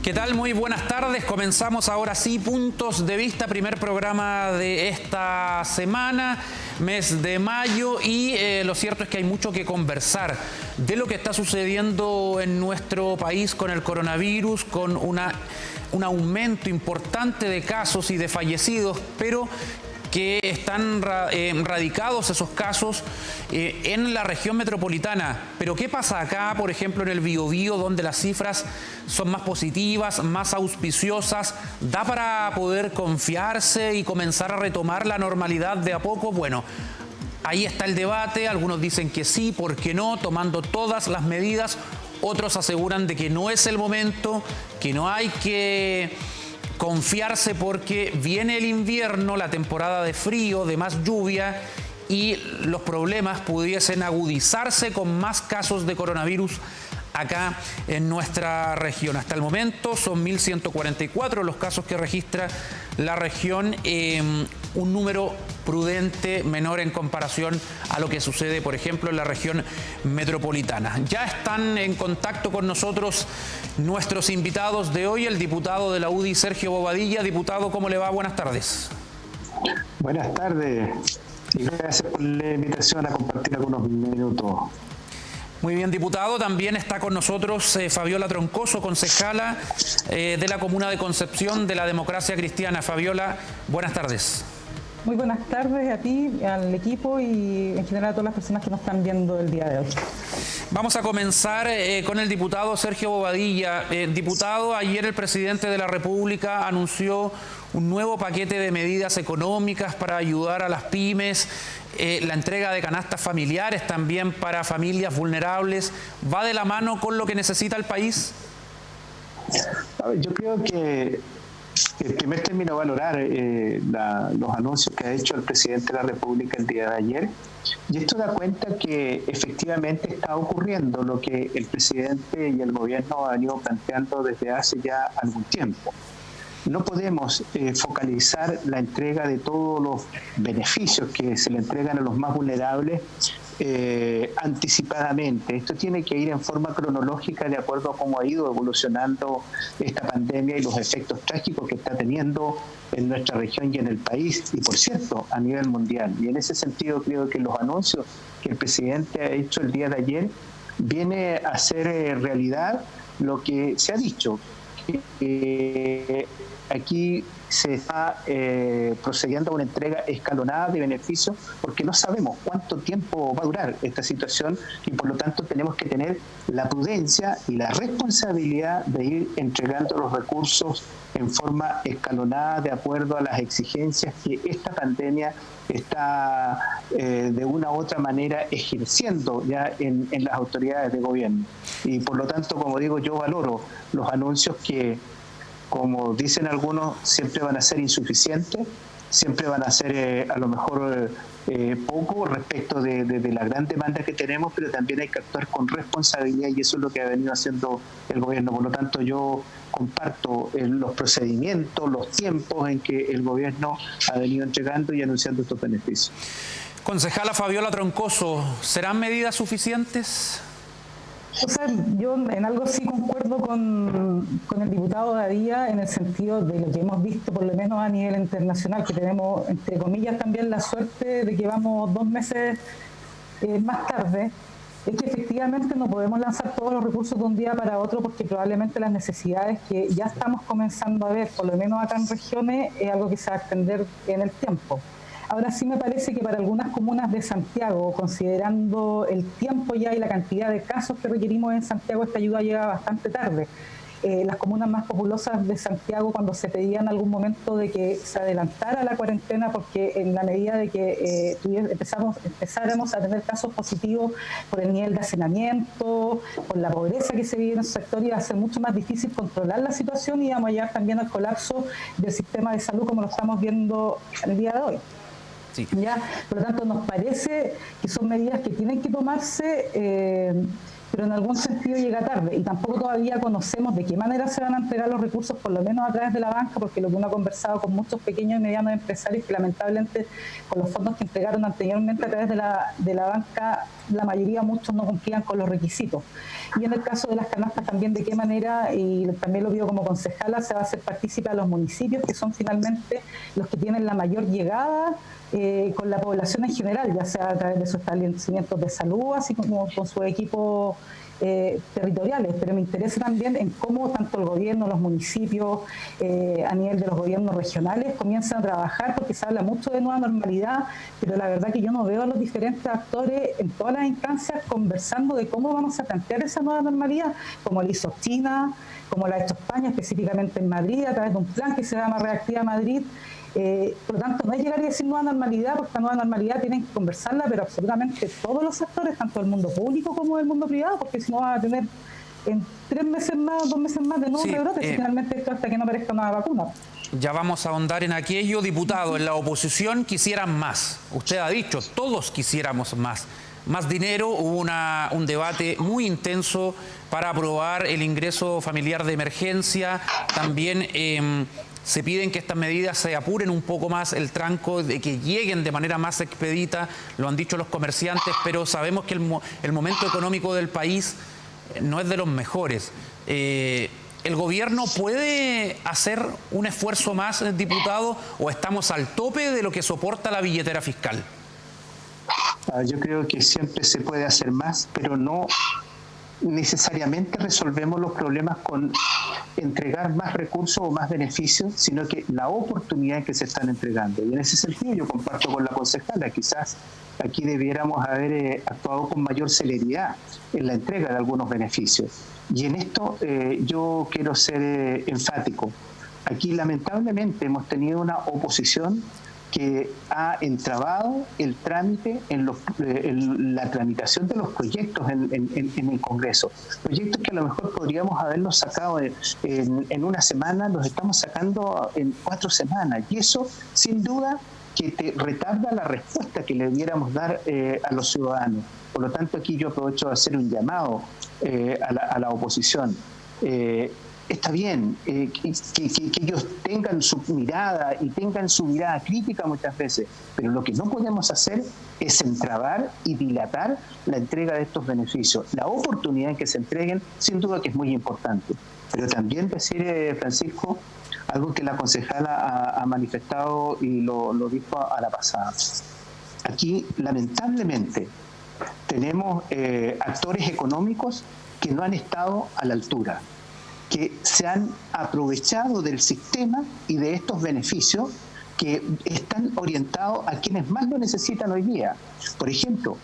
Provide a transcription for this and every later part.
¿Qué tal? Muy buenas tardes. Comenzamos ahora sí Puntos de Vista, primer programa de esta semana, mes de mayo, y lo cierto es que hay mucho que conversar de lo que está sucediendo en nuestro país con el coronavirus, con un aumento importante de casos y de fallecidos, pero que están radicados esos casos en la región metropolitana. Pero ¿qué pasa acá, por ejemplo, en el Biobío, donde las cifras son más positivas, más auspiciosas? ¿Da para poder confiarse y comenzar a retomar la normalidad de a poco? Bueno, ahí está el debate. Algunos dicen que sí, ¿por qué no? Tomando todas las medidas. Otros aseguran de que no es el momento, que no hay que confiarse porque viene el invierno, la temporada de frío, de más lluvia, y los problemas pudiesen agudizarse con más casos de coronavirus acá en nuestra región. Hasta el momento son 1.144 los casos que registra la región, un número prudente, menor en comparación a lo que sucede, por ejemplo, en la región metropolitana. Ya están en contacto con nosotros nuestros invitados de hoy, el diputado de la UDI, Sergio Bobadilla. Diputado, ¿cómo le va? Buenas tardes. Buenas tardes y gracias por la invitación a compartir algunos minutos. Muy bien, diputado. También está con nosotros Fabiola Troncoso, concejala de la Comuna de Concepción de la Democracia Cristiana. Fabiola, buenas tardes. Muy buenas tardes a ti, al equipo y en general a todas las personas que nos están viendo el día de hoy. Vamos a comenzar con el diputado Sergio Bobadilla. Diputado, ayer el presidente de la República anunció un nuevo paquete de medidas económicas para ayudar a las pymes, la entrega de canastas familiares también para familias vulnerables. ¿Va de la mano con lo que necesita el país? Yo creo que en primer término valorar los anuncios que ha hecho el presidente de la República el día de ayer, y esto da cuenta que efectivamente está ocurriendo lo que el presidente y el gobierno han ido planteando desde hace ya algún tiempo. No podemos focalizar la entrega de todos los beneficios que se le entregan a los más vulnerables anticipadamente. Esto tiene que ir en forma cronológica de acuerdo a cómo ha ido evolucionando esta pandemia y los efectos trágicos que está teniendo en nuestra región y en el país, y por cierto, a nivel mundial. Y en ese sentido creo que los anuncios que el presidente ha hecho el día de ayer viene a hacer realidad lo que se ha dicho. Aquí se está procediendo a una entrega escalonada de beneficios porque no sabemos cuánto tiempo va a durar esta situación y por lo tanto tenemos que tener la prudencia y la responsabilidad de ir entregando los recursos en forma escalonada de acuerdo a las exigencias que esta pandemia está de una u otra manera ejerciendo ya en las autoridades de gobierno. Y por lo tanto, como digo, yo valoro los anuncios que, como dicen algunos, siempre van a ser insuficientes, siempre van a ser a lo mejor poco respecto de la gran demanda que tenemos, pero también hay que actuar con responsabilidad y eso es lo que ha venido haciendo el gobierno. Por lo tanto, yo comparto los procedimientos, los tiempos en que el gobierno ha venido entregando y anunciando estos beneficios. Concejala Fabiola Troncoso, ¿serán medidas suficientes? O sea, yo en algo sí concuerdo con el diputado Badilla en el sentido de lo que hemos visto por lo menos a nivel internacional, que tenemos entre comillas también la suerte de que vamos 2 meses más tarde, es que efectivamente no podemos lanzar todos los recursos de un día para otro porque probablemente las necesidades que ya estamos comenzando a ver, por lo menos acá en regiones, es algo que se va a extender en el tiempo. Ahora sí me parece que para algunas comunas de Santiago, considerando el tiempo ya y la cantidad de casos que requerimos en Santiago, esta ayuda llega bastante tarde. Las comunas más populosas de Santiago, cuando se pedía en algún momento de que se adelantara la cuarentena, porque en la medida de que empezáramos a tener casos positivos por el nivel de hacinamiento, por la pobreza que se vive en el sector, iba a ser mucho más difícil controlar la situación y íbamos a llegar también al colapso del sistema de salud como lo estamos viendo el día de hoy. Sí. ¿Ya? Por lo tanto, nos parece que son medidas que tienen que tomarse pero en algún sentido llega tarde y tampoco todavía conocemos de qué manera se van a entregar los recursos, por lo menos a través de la banca, porque lo que uno ha conversado con muchos pequeños y medianos empresarios que lamentablemente con los fondos que entregaron anteriormente a través de la banca, la mayoría, muchos no cumplían con los requisitos. Y en el caso de las canastas también de qué manera, y también lo veo como concejala, se va a hacer partícipe a los municipios, que son finalmente los que tienen la mayor llegada con la población en general, ya sea a través de sus establecimientos de salud, así como con sus equipos territoriales, pero me interesa también en cómo tanto el gobierno, los municipios, a nivel de los gobiernos regionales, comienzan a trabajar, porque se habla mucho de nueva normalidad, pero la verdad que yo no veo a los diferentes actores en todas las instancias conversando de cómo vamos a plantear esa nueva normalidad, como lo hizo China, como lo ha hecho España, específicamente en Madrid, a través de un plan que se llama Reactiva Madrid. Por lo tanto, no es llegar y decir nueva normalidad, porque esta nueva normalidad tienen que conversarla, pero absolutamente todos los actores, tanto del mundo público como del mundo privado, porque si no va a tener en 3 meses más, 2 meses más de nuevo rebrote, finalmente esto hasta que no aparezca una vacuna. Ya vamos a ahondar en aquello. Diputado, en la oposición quisieran más. Usted ha dicho, todos quisiéramos más. Más dinero, hubo un debate muy intenso para aprobar el ingreso familiar de emergencia. También se piden que estas medidas se apuren un poco más el tranco, de que lleguen de manera más expedita, lo han dicho los comerciantes, pero sabemos que el momento económico del país no es de los mejores. ¿El gobierno puede hacer un esfuerzo más, diputado, o estamos al tope de lo que soporta la billetera fiscal? Yo creo que siempre se puede hacer más, pero no necesariamente resolvemos los problemas con entregar más recursos o más beneficios, sino que la oportunidad que se están entregando. Y en ese sentido yo comparto con la concejala, quizás aquí debiéramos haber actuado con mayor celeridad en la entrega de algunos beneficios. Y en esto yo quiero ser enfático. Aquí lamentablemente hemos tenido una oposición que ha entrabado el trámite en la tramitación de los proyectos en el Congreso. Proyectos que a lo mejor podríamos haberlos sacado en una semana, los estamos sacando en 4 semanas. Y eso, sin duda, que te retarda la respuesta que le debiéramos dar a los ciudadanos. Por lo tanto, aquí yo aprovecho de hacer un llamado a la oposición. Está bien que ellos tengan su mirada y tengan su mirada crítica muchas veces, pero lo que no podemos hacer es entrabar y dilatar la entrega de estos beneficios. La oportunidad en que se entreguen, sin duda que es muy importante. Pero también decir, Francisco, algo que la concejala ha manifestado y lo dijo a la pasada. Aquí, lamentablemente, tenemos actores económicos que no han estado a la altura, que se han aprovechado del sistema y de estos beneficios que están orientados a quienes más lo necesitan hoy día. Por ejemplo,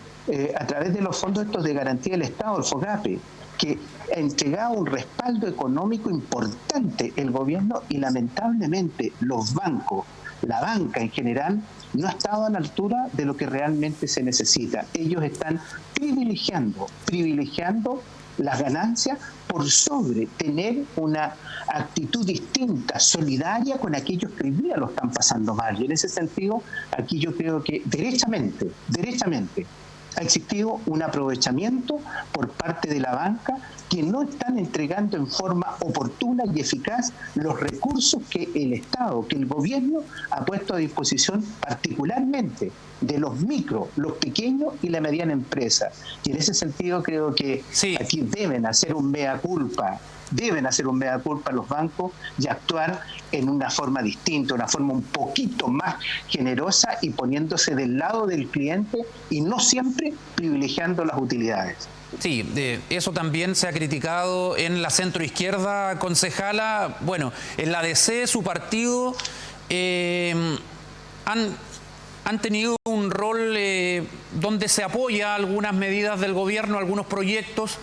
a través de los fondos estos de garantía del Estado, el FOGAPE, que ha entregado un respaldo económico importante el gobierno, y lamentablemente los bancos, la banca en general, no ha estado a la altura de lo que realmente se necesita. Ellos están privilegiando las ganancias por sobre tener una actitud distinta, solidaria con aquellos que hoy día lo están pasando mal. Y en ese sentido, aquí yo creo que derechamente ha existido un aprovechamiento por parte de la banca, que no están entregando en forma oportuna y eficaz los recursos que el Estado, que el gobierno ha puesto a disposición, particularmente de los micro, los pequeños y la mediana empresa. Y en ese sentido creo que aquí deben hacer un mea culpa los bancos y actuar en una forma distinta, una forma un poquito más generosa y poniéndose del lado del cliente y no siempre privilegiando las utilidades. Sí, eso también se ha criticado en la centroizquierda, concejala. Bueno, en la DC, su partido, han tenido un rol donde se apoya algunas medidas del gobierno, algunos proyectos,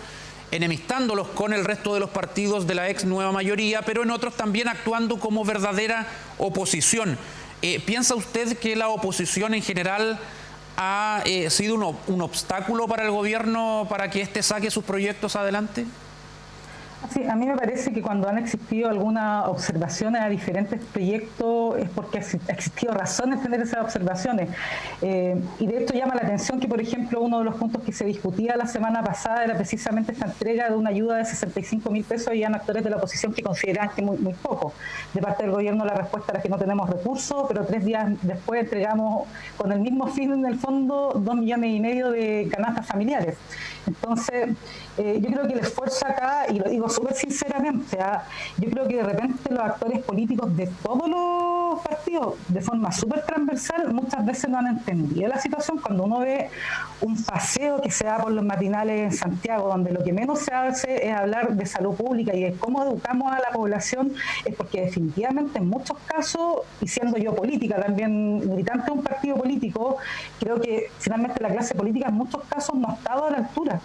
enemistándolos con el resto de los partidos de la ex nueva mayoría, pero en otros también actuando como verdadera oposición. ¿Piensa usted que la oposición en general ha sido un obstáculo para el gobierno para que éste saque sus proyectos adelante? Sí, a mí me parece que cuando han existido algunas observaciones a diferentes proyectos es porque ha existido razones de tener esas observaciones. Y de esto llama la atención que, por ejemplo, uno de los puntos que se discutía la semana pasada era precisamente esta entrega de una ayuda de 65.000 pesos. Habían actores de la oposición que consideraban que muy poco. De parte del gobierno la respuesta era que no tenemos recursos, pero 3 días después entregamos con el mismo fin, en el fondo, 2,5 millones de canastas familiares. Entonces, yo creo que el esfuerzo acá, y lo digo súper sinceramente, yo creo que de repente los actores políticos de todos los partidos, de forma súper transversal, muchas veces no han entendido la situación. Cuando uno ve un paseo que se da por los matinales en Santiago, donde lo que menos se hace es hablar de salud pública y de cómo educamos a la población, es porque definitivamente en muchos casos, y siendo yo política también, militante de un partido político, creo que finalmente la clase política en muchos casos no ha estado a la altura.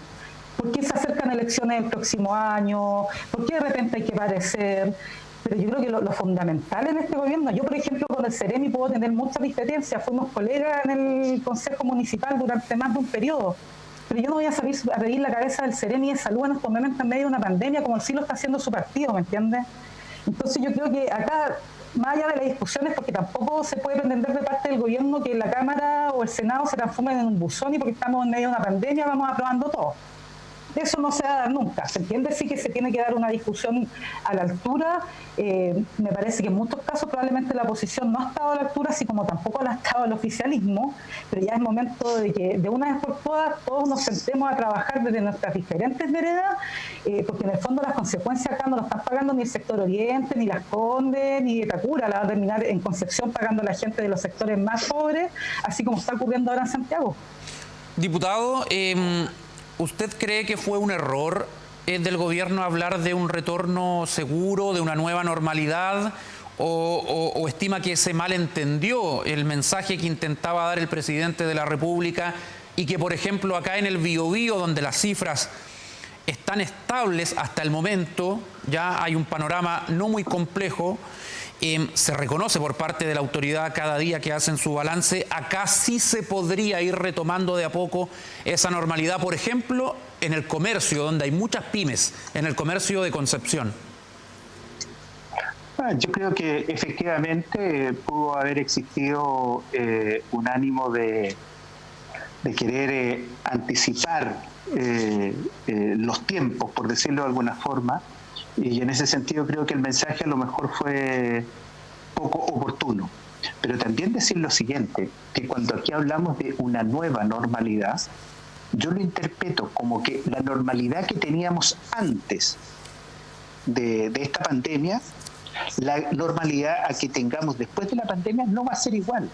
¿Por qué se acercan elecciones el próximo año? ¿Por qué de repente hay que parecer? Pero yo creo que lo fundamental en este gobierno, yo por ejemplo con el Ceremi puedo tener muchas diferencias, fuimos colegas en el Consejo Municipal durante más de un periodo, pero yo no voy a salir a pedir la cabeza del Ceremi de salud en estos momentos en medio de una pandemia como sí lo está haciendo su partido, ¿me entiendes? Entonces yo creo que acá, más allá de las discusiones, porque tampoco se puede pretender de parte del gobierno que la Cámara o el Senado se transformen en un buzón y porque estamos en medio de una pandemia vamos aprobando todo. Eso no se va a dar nunca. Se entiende sí que se tiene que dar una discusión a la altura. Me parece que en muchos casos probablemente la oposición no ha estado a la altura, así como tampoco ha estado el oficialismo, pero ya es momento de que de una vez por todas todos nos sentemos a trabajar desde nuestras diferentes veredas, porque en el fondo las consecuencias acá no lo están pagando ni el sector Oriente, ni Las Condes, ni Itacura, la va a terminar en Concepción pagando la gente de los sectores más pobres, así como está ocurriendo ahora en Santiago. Diputado, ¿usted cree que fue un error del gobierno hablar de un retorno seguro, de una nueva normalidad, o estima que se malentendió el mensaje que intentaba dar el presidente de la República y que, por ejemplo, acá en el Biobío, donde las cifras están estables hasta el momento, ya hay un panorama no muy complejo, se reconoce por parte de la autoridad cada día que hacen su balance, acá sí se podría ir retomando de a poco esa normalidad, por ejemplo, en el comercio, donde hay muchas pymes, en el comercio de Concepción? Yo creo que efectivamente pudo haber existido un ánimo de querer anticipar los tiempos, por decirlo de alguna forma, y en ese sentido creo que el mensaje a lo mejor fue poco oportuno. Pero también decir lo siguiente, que cuando aquí hablamos de una nueva normalidad, yo lo interpreto como que la normalidad que teníamos antes de esta pandemia, la normalidad a que tengamos después de la pandemia no va a ser igual.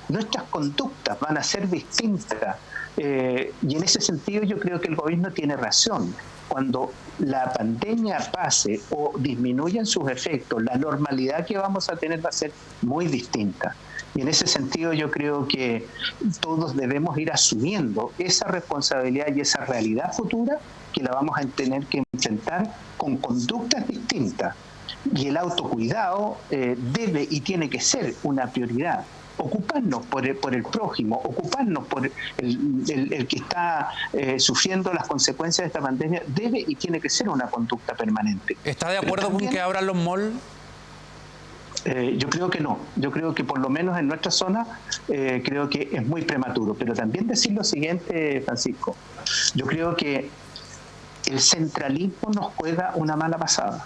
Nuestras conductas van a ser distintas. Y en ese sentido yo creo que el gobierno tiene razón. Cuando la pandemia pase o disminuyan sus efectos, la normalidad que vamos a tener va a ser muy distinta. Y en ese sentido yo creo que todos debemos ir asumiendo esa responsabilidad y esa realidad futura que la vamos a tener que enfrentar con conductas distintas. Y el autocuidado debe y tiene que ser una prioridad. Ocuparnos por el prójimo, ocuparnos por el que está sufriendo las consecuencias de esta pandemia, debe y tiene que ser una conducta permanente. ¿Está de acuerdo también con que abran los malls? Yo creo que no. Yo creo que por lo menos en nuestra zona creo que es muy prematuro. Pero también decir lo siguiente, Francisco. Yo creo que el centralismo nos juega una mala pasada.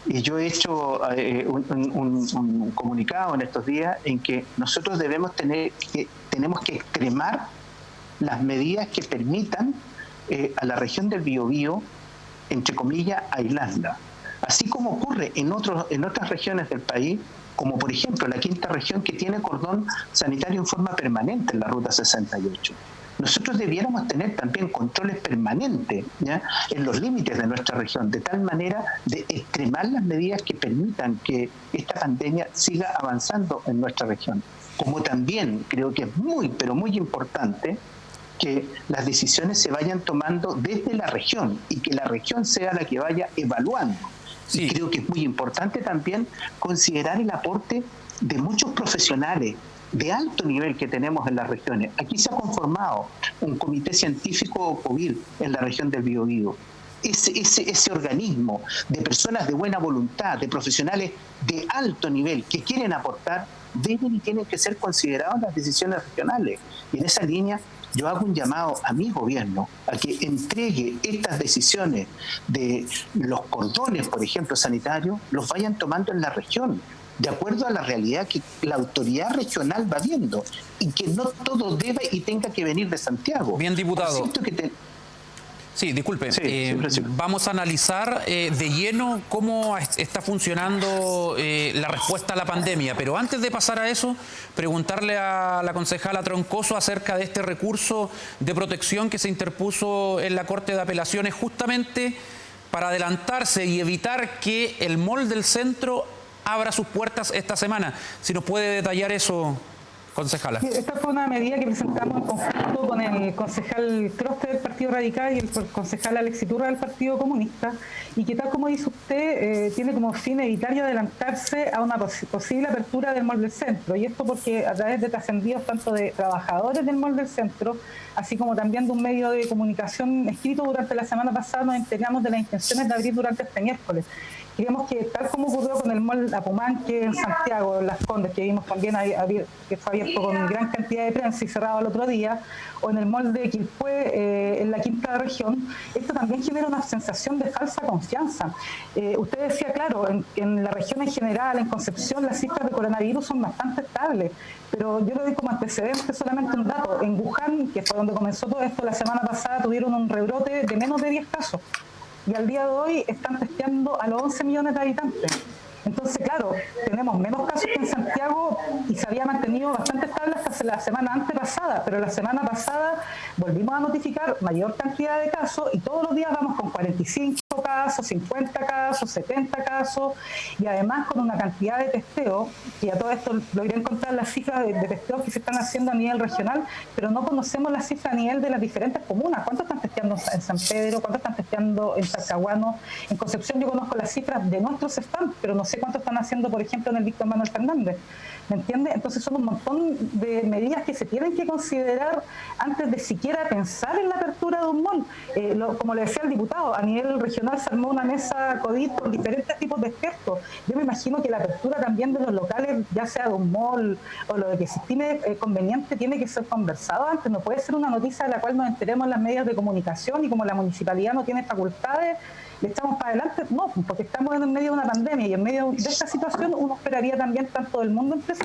Y yo he hecho un comunicado en estos días en que nosotros tenemos que extremar las medidas que permitan a la región del Biobío, entre comillas, aislarla. Así como ocurre en otras regiones del país, como por ejemplo la quinta región que tiene cordón sanitario en forma permanente en la Ruta 68. Nosotros debiéramos tener también controles permanentes, ¿ya?, en los límites de nuestra región, de tal manera de extremar las medidas que permitan que esta pandemia siga avanzando en nuestra región. Como también creo que es muy, pero muy importante que las decisiones se vayan tomando desde la región y que la región sea la que vaya evaluando. Sí. Y creo que es muy importante también considerar el aporte de muchos profesionales de alto nivel que tenemos en las regiones. Aquí se ha conformado un comité científico COVID en la región del Biobío. ese organismo de personas de buena voluntad, de profesionales de alto nivel que quieren aportar, deben y tienen que ser considerados en las decisiones regionales. Y en esa línea yo hago un llamado a mi gobierno a que entregue estas decisiones de los cordones, por ejemplo, sanitarios, los vayan tomando en la región, de acuerdo a la realidad que la autoridad regional va viendo, y que no todo debe y tenga que venir de Santiago. Bien, diputado. Sí, disculpe. Sí, vamos a analizar de lleno cómo está funcionando la respuesta a la pandemia. Pero antes de pasar a eso, preguntarle a la concejala Troncoso acerca de este recurso de protección que se interpuso en la Corte de Apelaciones justamente para adelantarse y evitar que el mall del centro abra sus puertas esta semana. Si nos puede detallar eso, concejala. Esta fue una medida que presentamos en conjunto con el concejal Croste del Partido Radical y el concejal Alex Iturra del Partido Comunista, y que, tal como dice usted, tiene como fin evitar y adelantarse a una posible apertura del mall del centro. Y esto porque a través de trascendidos tanto de trabajadores del mall del centro, así como también de un medio de comunicación escrito durante la semana pasada, nos enteramos de las intenciones de abrir durante este miércoles. Digamos que tal como ocurrió con el mall Apumanque en Santiago, en Las Condes, que vimos también que fue abierto con gran cantidad de prensa y cerrado el otro día, o en el mall de Quilpué, en la quinta región, esto también genera una sensación de falsa confianza. Usted decía, claro, en la región en general, en Concepción, las cifras de coronavirus son bastante estables, pero yo le doy como antecedente solamente un dato. En Wuhan, que fue donde comenzó todo esto, la semana pasada tuvieron un rebrote de menos de 10 casos. Y al día de hoy están testeando a los 11 millones de habitantes. Entonces, claro, tenemos menos casos que en Santiago y se había mantenido bastante estable hasta la semana antepasada, pero la semana pasada volvimos a notificar mayor cantidad de casos y todos los días vamos con 45 casos, 50 casos, 70 casos, y además con una cantidad de testeos, y a todo esto lo iré a encontrar las cifras de testeos que se están haciendo a nivel regional, pero no conocemos la cifra a nivel de las diferentes comunas. ¿Cuánto están testeando en San Pedro? ¿Cuánto están testeando en Talcahuano? En Concepción yo conozco las cifras de nuestros stands, pero no sé cuánto están haciendo, por ejemplo, en el Víctor Manuel Fernández. ¿Me entiende? Entonces son un montón de medidas que se tienen que considerar antes de siquiera pensar en la apertura de un mall. Como le decía el diputado, a nivel regional se armó una mesa COVID con diferentes tipos de expertos. Yo me imagino que la apertura también de los locales, ya sea de un mall o lo que se estime conveniente, tiene que ser conversado antes. No puede ser una noticia de la cual nos enteremos en las medios de comunicación y como la municipalidad no tiene facultades, le echamos para adelante. No, porque estamos en medio de una pandemia y en medio de esta situación uno esperaría también tanto del mundo empresarial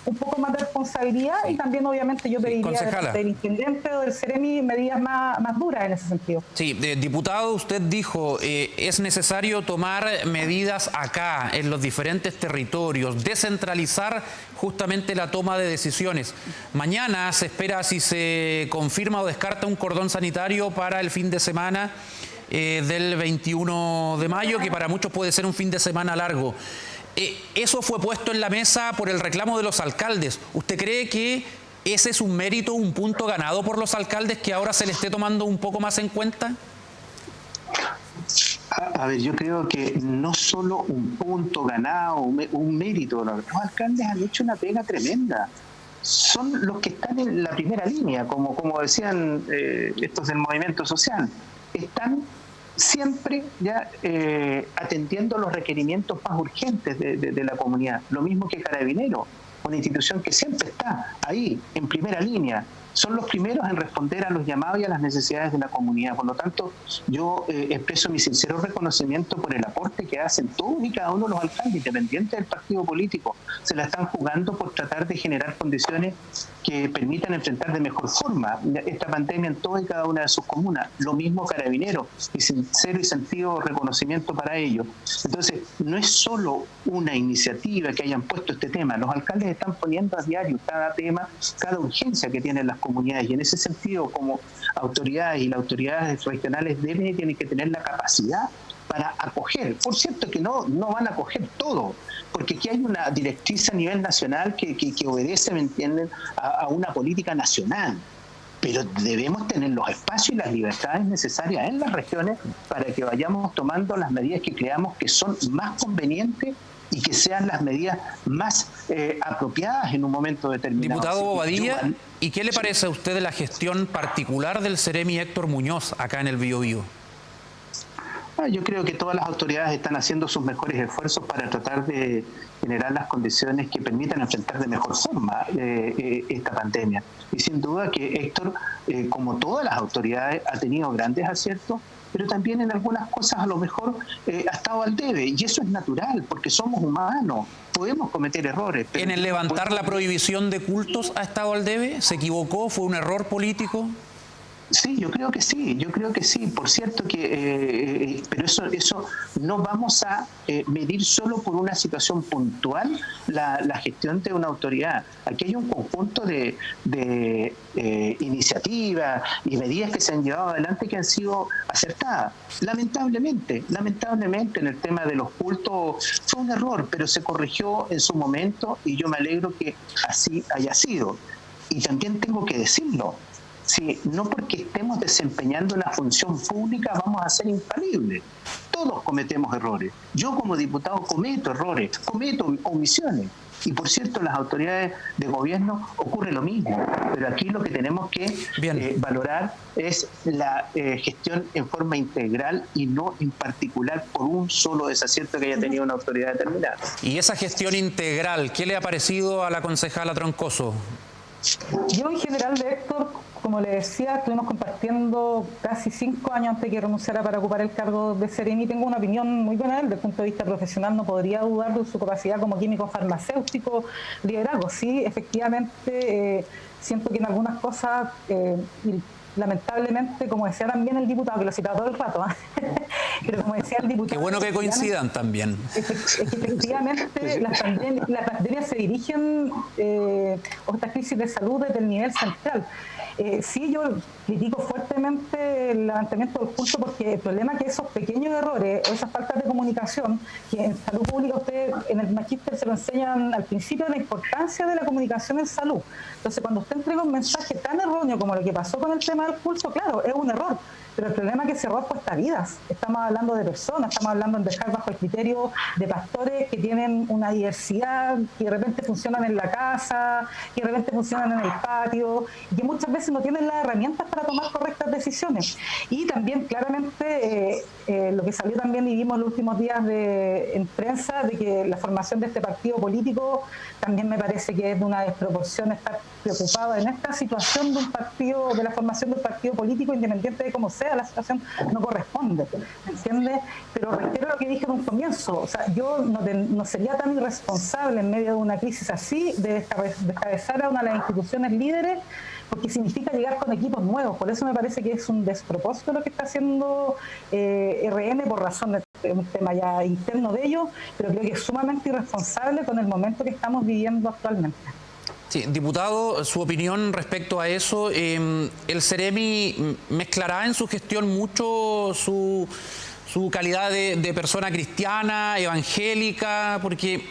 un poco más de responsabilidad, y también obviamente yo pediría del intendente o del Ceremi medidas más duras en ese sentido. Sí, diputado, usted dijo es necesario tomar medidas acá, en los diferentes territorios, descentralizar justamente la toma de decisiones. Mañana se espera si se confirma o descarta un cordón sanitario para el fin de semana del 21 de mayo, que para muchos puede ser un fin de semana largo. Eso fue puesto en la mesa por el reclamo de los alcaldes. ¿Usted cree que ese es un mérito, un punto ganado por los alcaldes que ahora se le esté tomando un poco más en cuenta? A ver, yo creo que no solo un punto ganado, un mérito, los alcaldes han hecho una pega tremenda. Son los que están en la primera línea, como decían estos del movimiento social. Están siempre ya atendiendo los requerimientos más urgentes de la comunidad. Lo mismo que Carabineros, una institución que siempre está ahí, en primera línea. Son los primeros en responder a los llamados y a las necesidades de la comunidad. Por lo tanto, yo expreso mi sincero reconocimiento por el aporte que hacen todos y cada uno de los alcaldes, independientes del partido político. Se la están jugando por tratar de generar condiciones que permitan enfrentar de mejor forma esta pandemia en todas y cada una de sus comunas. Lo mismo Carabineros, y sincero y sentido reconocimiento para ellos. Entonces, no es solo una iniciativa que hayan puesto este tema. Los alcaldes están poniendo a diario cada tema, cada urgencia que tienen las comunidades, y en ese sentido, como autoridades y las autoridades regionales tienen que tener la capacidad para acoger. Por cierto que no van a acoger todo, porque aquí hay una directriz a nivel nacional que obedece, ¿me entienden?, a una política nacional. Pero debemos tener los espacios y las libertades necesarias en las regiones para que vayamos tomando las medidas que creamos que son más convenientes y que sean las medidas más apropiadas en un momento determinado. Diputado Bobadilla, ¿y qué le parece a usted de la gestión particular del Ceremi Héctor Muñoz acá en el Biobío? Yo creo que todas las autoridades están haciendo sus mejores esfuerzos para tratar de generar las condiciones que permitan enfrentar de mejor forma esta pandemia. Y sin duda que Héctor, como todas las autoridades, ha tenido grandes aciertos, pero también en algunas cosas a lo mejor ha estado al debe. Y eso es natural, porque somos humanos, podemos cometer errores. ¿En el levantar la prohibición de cultos ha estado al debe? ¿Se equivocó? ¿Fue un error político? Sí, yo creo que sí. Por cierto que, pero eso no vamos a medir solo por una situación puntual la gestión de una autoridad. Aquí hay un conjunto de iniciativas y medidas que se han llevado adelante que han sido acertadas. Lamentablemente en el tema de los cultos fue un error, pero se corrigió en su momento y yo me alegro que así haya sido. Y también tengo que decirlo. Sí, no porque estemos desempeñando una función pública vamos a ser infalibles. Todos cometemos errores. Yo como diputado cometo errores, cometo omisiones. Y por cierto, las autoridades de gobierno ocurre lo mismo. Pero aquí lo que tenemos que valorar es la gestión en forma integral y no en particular por un solo desacierto que haya tenido una autoridad determinada. Y esa gestión integral, ¿qué le ha parecido a la concejala Troncoso? Yo en general de Héctor, como le decía, estuvimos compartiendo casi 5 años antes de que renunciara para ocupar el cargo de Seremi. Tengo una opinión muy buena de él, desde el punto de vista profesional no podría dudar de su capacidad como químico farmacéutico, liderazgo. Sí, efectivamente, siento que en algunas cosas, lamentablemente, como decía también el diputado, que lo citaba todo el rato, pero como decía el diputado... Qué bueno que coincidan también. Efectivamente, las pandemias se dirigen, o estas crisis de salud desde el nivel central. Sí, yo critico fuertemente el levantamiento del culto porque el problema es que esos pequeños errores o esas faltas de comunicación, que en salud pública ustedes en el magíster se lo enseñan al principio, la importancia de la comunicación en salud. Entonces, cuando usted entrega un mensaje tan erróneo como lo que pasó con el tema del culto, claro, es un error. Pero el problema es que ese error cuesta vidas. Estamos hablando de personas, estamos hablando de dejar bajo el criterio de pastores que tienen una diversidad, que de repente funcionan en la casa, que de repente funcionan en el patio, y que muchas veces no tienen las herramientas para tomar correctas decisiones. Y también claramente lo que salió también y vimos en los últimos días en prensa, de que la formación de este partido político también me parece que es de una desproporción estar preocupado en esta situación de un partido, de la formación de un partido político, independiente de cómo sea la situación, no corresponde, ¿me entiendes? Pero reitero lo que dije en un comienzo, o sea, yo no sería tan irresponsable en medio de una crisis así de descabezar a una de las instituciones líderes, porque significa llegar con equipos nuevos. Por eso me parece que es un despropósito lo que está haciendo RN, por razón de un tema ya interno de ellos, pero creo que es sumamente irresponsable con el momento que estamos viviendo actualmente. Sí, diputado, su opinión respecto a eso. El Seremi mezclará en su gestión mucho su calidad de persona cristiana, evangélica, porque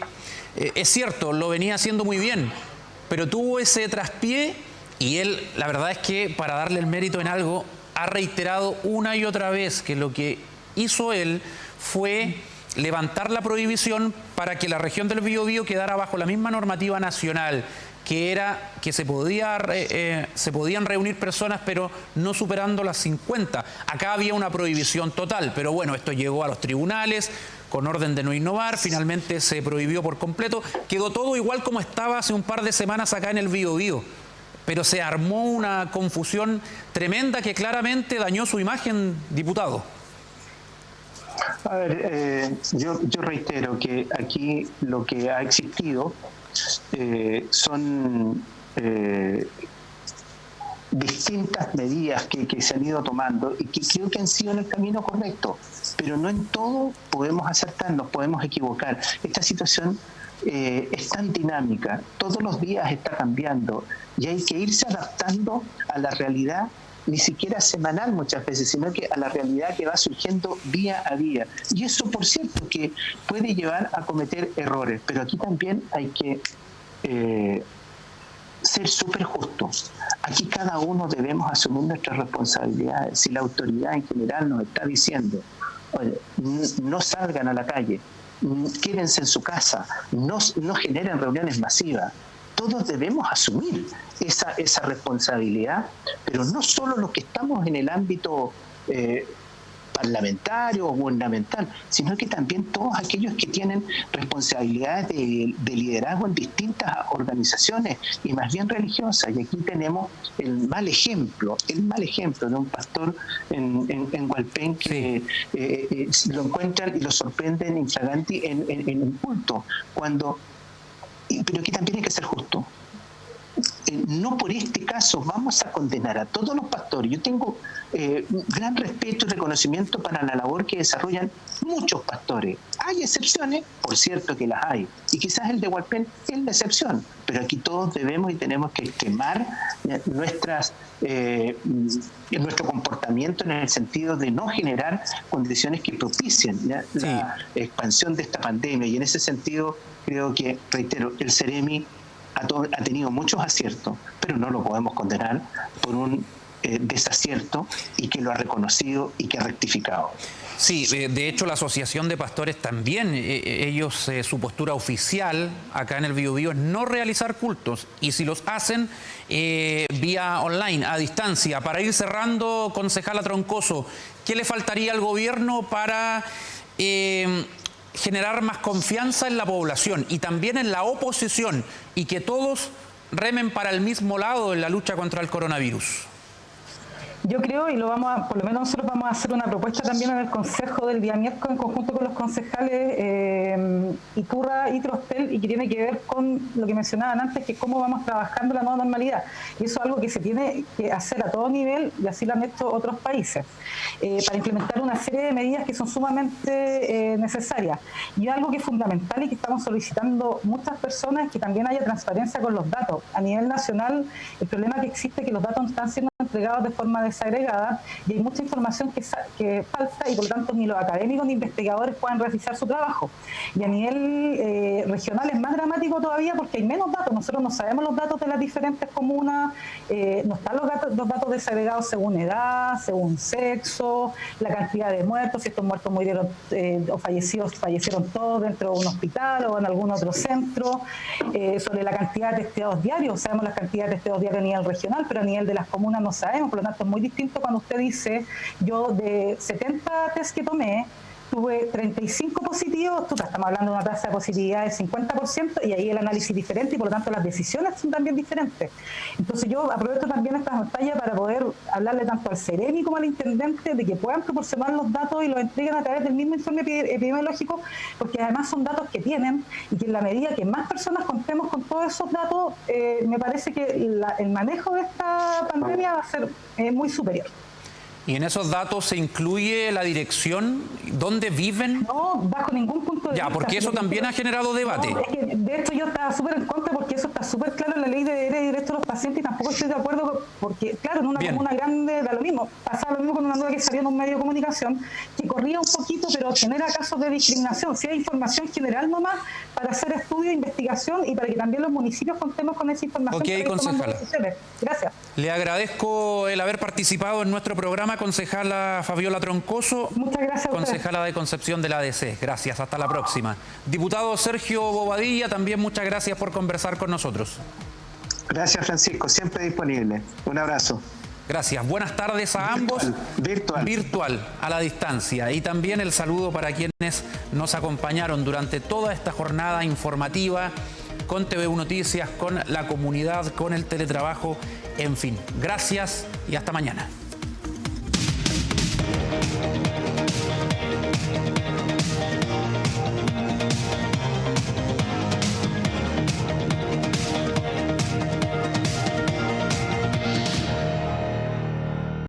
es cierto, lo venía haciendo muy bien, pero tuvo ese traspié y él, la verdad es que para darle el mérito en algo, ha reiterado una y otra vez que lo que hizo él fue levantar la prohibición para que la región del Biobío quedara bajo la misma normativa nacional, que era que se podían reunir personas, pero no superando las 50. Acá había una prohibición total, pero bueno, esto llegó a los tribunales con orden de no innovar, finalmente se prohibió por completo, quedó todo igual como estaba hace un par de semanas acá en el Biobío, pero se armó una confusión tremenda que claramente dañó su imagen, diputado. A ver, yo reitero que aquí lo que ha existido son distintas medidas que se han ido tomando y que creo que han sido en el camino correcto, pero no en todo podemos acertar, nos podemos equivocar. Esta situación es tan dinámica, todos los días está cambiando y hay que irse adaptando a la realidad, ni siquiera semanal muchas veces, sino que a la realidad que va surgiendo día a día. Y eso, por cierto, que puede llevar a cometer errores, pero aquí también hay que ser súper justos. Aquí cada uno debemos asumir nuestras responsabilidades. Si la autoridad en general nos está diciendo, oye, no salgan a la calle, quédense en su casa, no generen reuniones masivas, todos debemos asumir esa responsabilidad, pero no solo los que estamos en el ámbito parlamentario o gubernamental, sino que también todos aquellos que tienen responsabilidades de liderazgo en distintas organizaciones y más bien religiosas. Y aquí tenemos el mal ejemplo de un pastor en Hualpén que lo encuentran y lo sorprenden infraganti en un culto, pero aquí también hay que ser justo. No por este caso vamos a condenar a todos los pastores. Yo tengo gran respeto y reconocimiento para la labor que desarrollan muchos pastores. Hay excepciones, por cierto que las hay, y quizás el de Hualpén es la excepción, pero aquí todos debemos y tenemos que quemar nuestro comportamiento en el sentido de no generar condiciones que propicien la expansión de esta pandemia. Y en ese sentido creo que, reitero, el Ceremi ha tenido muchos aciertos, pero no lo podemos condenar por un desacierto, y que lo ha reconocido y que ha rectificado. Sí, de hecho la Asociación de Pastores también, ellos, su postura oficial acá en el Biobío es no realizar cultos, y si los hacen vía online, a distancia. Para ir cerrando, concejala Troncoso, ¿qué le faltaría al gobierno para generar más confianza en la población y también en la oposición, y que todos remen para el mismo lado en la lucha contra el coronavirus? Yo creo, y por lo menos nosotros vamos a hacer una propuesta también en el Consejo del día miércoles en conjunto con los concejales Iturra y Trostel, y que tiene que ver con lo que mencionaban antes, que es cómo vamos trabajando la nueva normalidad. Y eso es algo que se tiene que hacer a todo nivel, y así lo han hecho otros países, para implementar una serie de medidas que son sumamente necesarias. Y algo que es fundamental y que estamos solicitando muchas personas es que también haya transparencia con los datos. A nivel nacional, el problema que existe es que los datos no están siendo entregados de forma desagregada, y hay mucha información que falta, y por lo tanto ni los académicos ni investigadores pueden realizar su trabajo. Y a nivel regional es más dramático todavía, porque hay menos datos. Nosotros no sabemos los datos de las diferentes comunas, no están los datos desagregados según edad, según sexo, la cantidad de muertos, si estos muertos murieron o fallecieron todos dentro de un hospital o en algún otro centro, sobre la cantidad de testeados diarios. Sabemos la cantidad de testeados diarios a nivel regional, pero a nivel de las comunas no sabemos. Por lo tanto es muy distinto cuando usted dice: yo de 70 test que tomé tuve 35 positivos, estamos hablando de una tasa de positividad del 50%, y ahí el análisis es diferente, y por lo tanto las decisiones son también diferentes. Entonces yo aprovecho también esta pantalla para poder hablarle tanto al Ceremi como al intendente de que puedan proporcionar los datos y los entreguen a través del mismo informe epidemiológico, porque además son datos que tienen, y que en la medida que más personas contemos con todos esos datos, me parece que el manejo de esta pandemia va a ser muy superior. ¿Y en esos datos se incluye la dirección, dónde viven? No, bajo ningún punto de vista. Ya, porque eso también ha generado debate. No, es que de hecho yo estaba súper en contra, porque eso está súper claro en la ley de deberes y derechos de los pacientes, y tampoco estoy de acuerdo, porque claro, en una comuna grande da lo mismo. Pasaba lo mismo con una nota que salió en un medio de comunicación, que corría un poquito, pero genera casos de discriminación. Si hay información general nomás para hacer estudio, investigación, y para que también los municipios contemos con esa información. Ok, concejala. Gracias. Le agradezco el haber participado en nuestro programa, concejala Fabiola Troncoso. Muchas gracias. Concejala de Concepción de la ADC. Gracias, hasta la próxima. Diputado Sergio Bobadilla, también muchas gracias por conversar con nosotros. Gracias, Francisco, siempre disponible. Un abrazo. Gracias. Buenas tardes a ambos. Virtual, a la distancia. Y también el saludo para quienes nos acompañaron durante toda esta jornada informativa con TV Noticias, con la comunidad, con el teletrabajo, en fin. Gracias y hasta mañana.